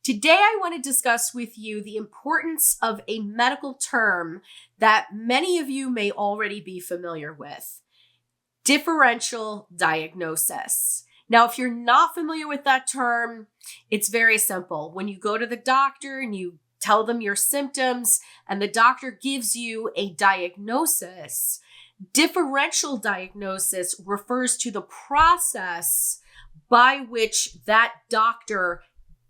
Today, I want to discuss with you the importance of a medical term that many of you may already be familiar with: differential diagnosis. Now, if you're not familiar with that term, it's very simple. When you go to the doctor and you tell them your symptoms and the doctor gives you a diagnosis, differential diagnosis refers to the process by which that doctor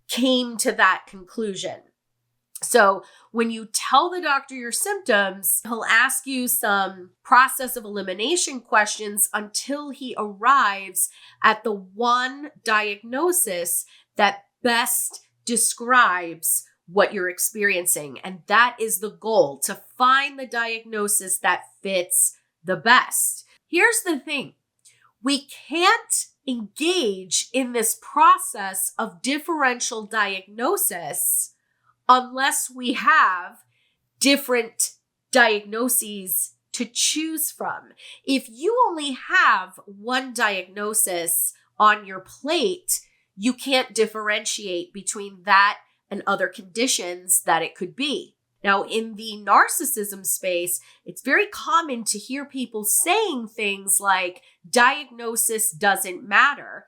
came to that conclusion. So when you tell the doctor your symptoms, he'll ask you some process of elimination questions until he arrives at the one diagnosis that best describes what you're experiencing. And that is the goal, to find the diagnosis that fits the best. Here's the thing. We can't engage in this process of differential diagnosis unless we have different diagnoses to choose from. If you only have one diagnosis on your plate, you can't differentiate between that and other conditions that it could be. Now, in the narcissism space, it's very common to hear people saying things like, diagnosis doesn't matter.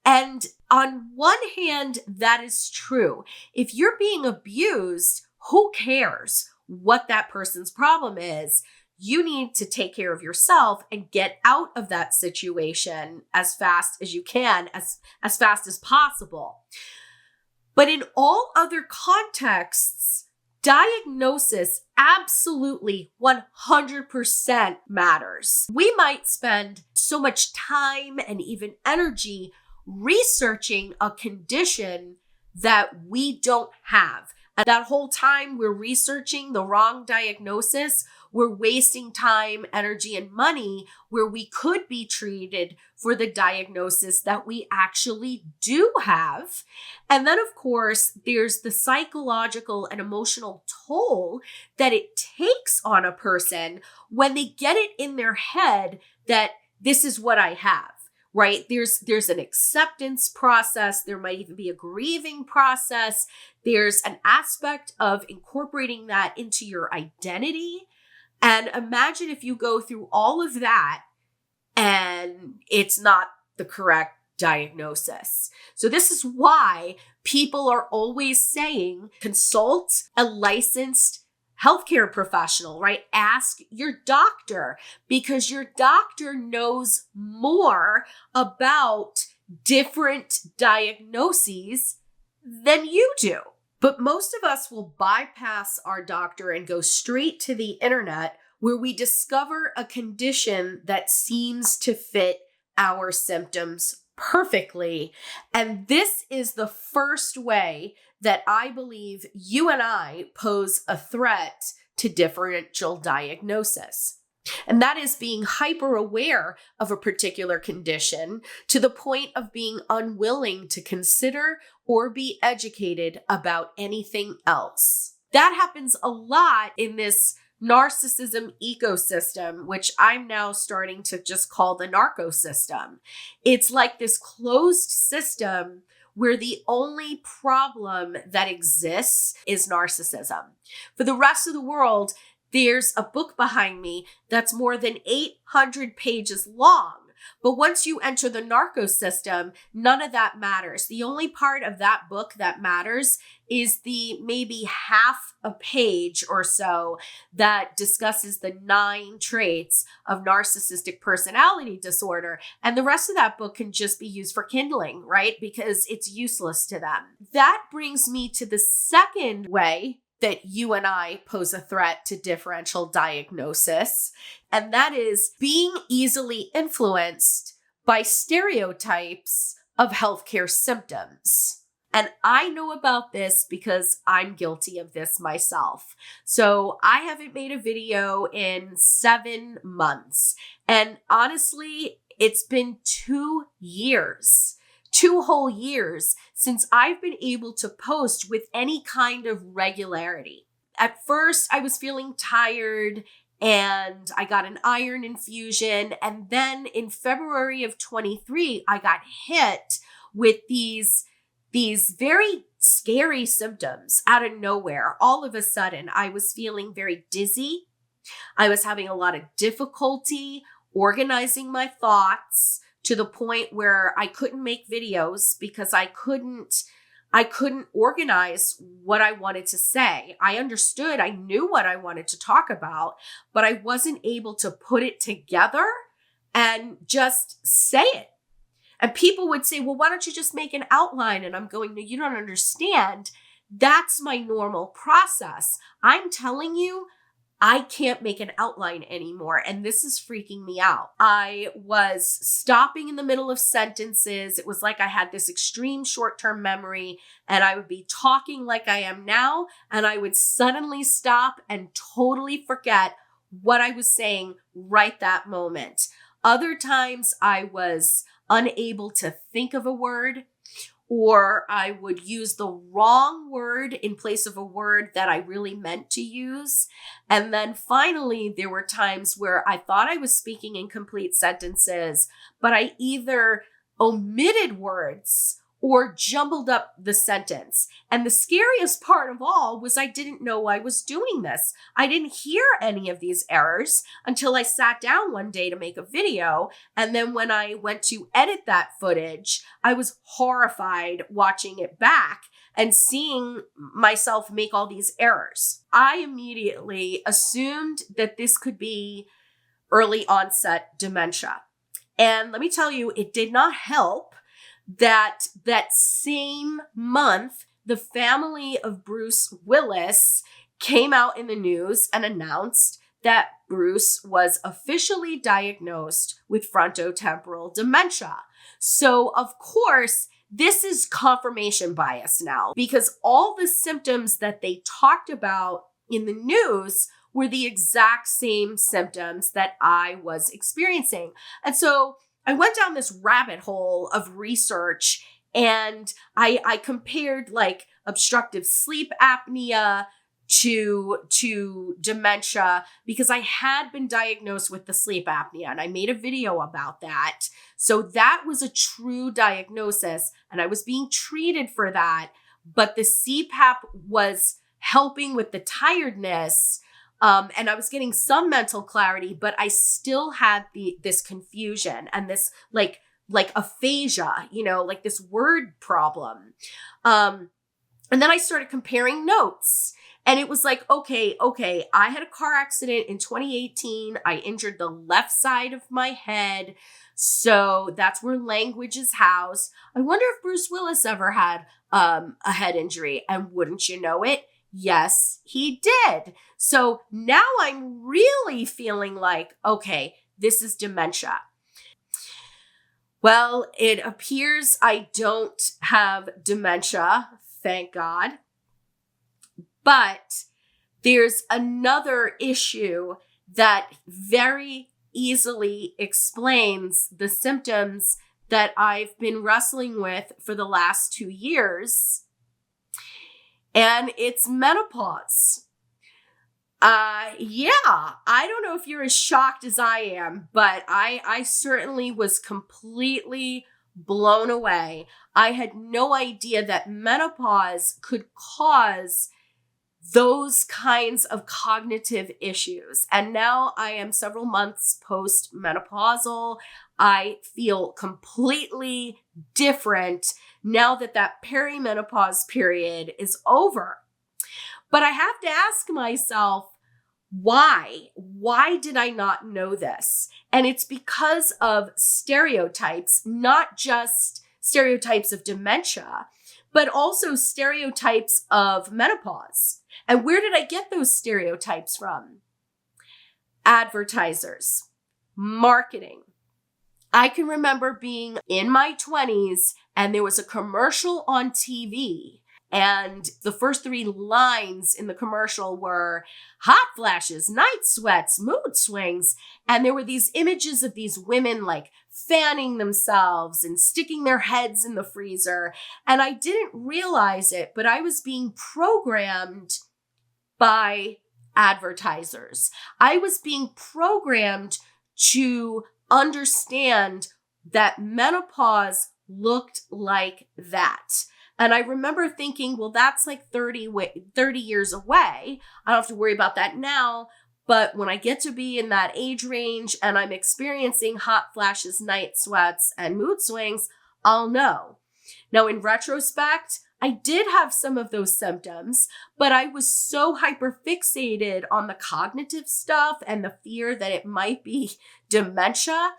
And on one hand, that is true. If you're being abused, who cares what that person's problem is? You need to take care of yourself and get out of that situation as fast as you can, as fast as possible. But in all other contexts, diagnosis absolutely 100% matters. We might spend so much time and even energy researching a condition that we don't have. And that whole time we're researching the wrong diagnosis, we're wasting time, energy, and money where we could be treated for the diagnosis that we actually do have. And then, of course, there's the psychological and emotional toll that it takes on a person when they get it in their head that this is what I have. Right? There's an acceptance process. There might even be a grieving process. There's an aspect of incorporating that into your identity. And imagine if you go through all of that and it's not the correct diagnosis. So this is why people are always saying, consult a licensed healthcare professional, right? Ask your doctor, because your doctor knows more about different diagnoses than you do. But most of us will bypass our doctor and go straight to the internet, where we discover a condition that seems to fit our symptoms perfectly. And this is the first way that I believe you and I pose a threat to differential diagnosis. And that is being hyper aware of a particular condition to the point of being unwilling to consider or be educated about anything else. That happens a lot in this narcissism ecosystem, which I'm now starting to just call the narco system. It's like this closed system where the only problem that exists is narcissism. For the rest of the world, there's a book behind me that's more than 800 pages long. But once you enter the narco system, none of that matters. The only part of that book that matters is the maybe half a page or so that discusses the 9 traits of narcissistic personality disorder. And the rest of that book can just be used for kindling, right? Because it's useless to them. That brings me to the second way that you and I pose a threat to differential diagnosis, and that is being easily influenced by stereotypes of healthcare symptoms. And I know about this because I'm guilty of this myself. So I haven't made a video in 7 months. And honestly, it's been 2 years. 2 whole years since I've been able to post with any kind of regularity. At first, I was feeling tired and I got an iron infusion. And then in February of 23, I got hit with these very scary symptoms out of nowhere. All of a sudden, I was feeling very dizzy. I was having a lot of difficulty organizing my thoughts to the point where I couldn't make videos because I couldn't organize what I wanted to say. I understood, I knew what I wanted to talk about, but I wasn't able to put it together and just say it. And people would say, well, why don't you just make an outline? And I'm going, no, you don't understand. That's my normal process. I'm telling you, I can't make an outline anymore. And this is freaking me out. I was stopping in the middle of sentences. It was like I had this extreme short-term memory, and I would be talking like I am now, and I would suddenly stop and totally forget what I was saying right that moment. Other times I was unable to think of a word, or I would use the wrong word in place of a word that I really meant to use. And then finally, there were times where I thought I was speaking in complete sentences, but I either omitted words or jumbled up the sentence. And the scariest part of all was I didn't know I was doing this. I didn't hear any of these errors until I sat down one day to make a video. And then when I went to edit that footage, I was horrified watching it back and seeing myself make all these errors. I immediately assumed that this could be early onset dementia. And let me tell you, it did not help that same month, the family of Bruce Willis came out in the news and announced that Bruce was officially diagnosed with frontotemporal dementia. So, of course, this is confirmation bias now, because all the symptoms that they talked about in the news were the exact same symptoms that I was experiencing. And so I went down this rabbit hole of research, and I compared like obstructive sleep apnea to dementia, because I had been diagnosed with the sleep apnea, and I made a video about that. So that was a true diagnosis, and I was being treated for that, but the CPAP was helping with the tiredness. And I was getting some mental clarity, but I still had this confusion and this like aphasia, like this word problem. And then I started comparing notes, and it was like, okay, I had a car accident in 2018. I injured the left side of my head. So that's where language is housed. I wonder if Bruce Willis ever had a head injury, and wouldn't you know it? Yes, he did. So now I'm really feeling like, okay, this is dementia. Well, it appears I don't have dementia, thank God. But there's another issue that very easily explains the symptoms that I've been wrestling with for the last 2 years. And it's menopause. I don't know if you're as shocked as I am, but I certainly was completely blown away. I had no idea that menopause could cause those kinds of cognitive issues. And now I am several months post-menopausal. I feel completely different now that perimenopause period is over. But I have to ask myself, why? Why did I not know this? And it's because of stereotypes, not just stereotypes of dementia, but also stereotypes of menopause. And where did I get those stereotypes from? Advertisers, marketing. I can remember being in my 20s and there was a commercial on TV, and the first 3 lines in the commercial were hot flashes, night sweats, mood swings. And there were these images of these women like fanning themselves and sticking their heads in the freezer. And I didn't realize it, but I was being programmed by advertisers. I was being programmed to understand that menopause looked like that. And I remember thinking, well, that's like 30 years away. I don't have to worry about that now. But when I get to be in that age range and I'm experiencing hot flashes, night sweats, and mood swings, I'll know. Now, in retrospect, I did have some of those symptoms, but I was so hyperfixated on the cognitive stuff and the fear that it might be dementia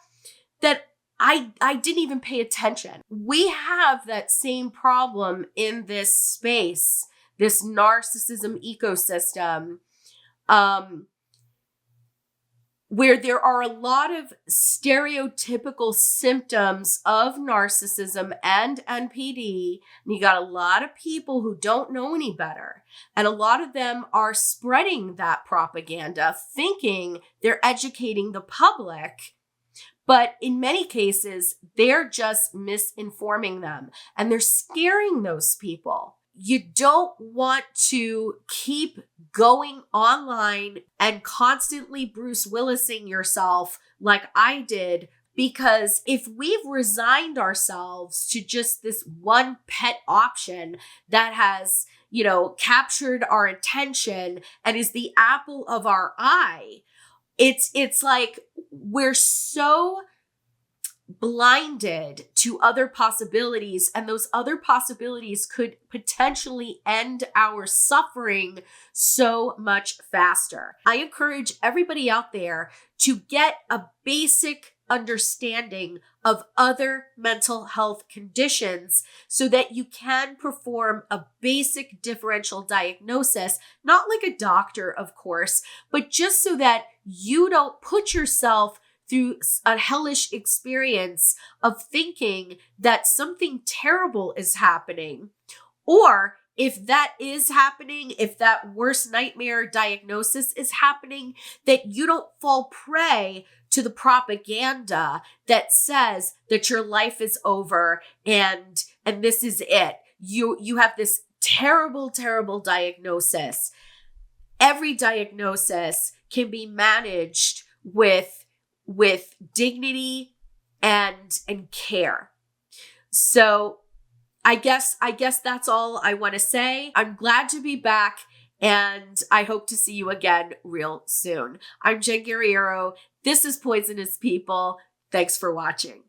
that I didn't even pay attention. We have that same problem in this space, this narcissism ecosystem, where there are a lot of stereotypical symptoms of narcissism and NPD. And you got a lot of people who don't know any better. And a lot of them are spreading that propaganda, thinking they're educating the public. But in many cases, they're just misinforming them and they're scaring those people. You don't want to keep going online and constantly Bruce Willising yourself like I did, because if we've resigned ourselves to just this one pet option that has, captured our attention and is the apple of our eye, it's like we're so blinded to other possibilities, and those other possibilities could potentially end our suffering so much faster. I encourage everybody out there to get a basic understanding of other mental health conditions so that you can perform a basic differential diagnosis, not like a doctor, of course, but just so that you don't put yourself through a hellish experience of thinking that something terrible is happening. Or if that is happening, if that worst nightmare diagnosis is happening, that you don't fall prey to the propaganda that says that your life is over and this is it. You have this terrible, terrible diagnosis. Every diagnosis can be managed with dignity and care. So I guess that's all I want to say. I'm glad to be back, and I hope to see you again real soon. I'm Jen Guerriero. This is Poisonous People. Thanks for watching.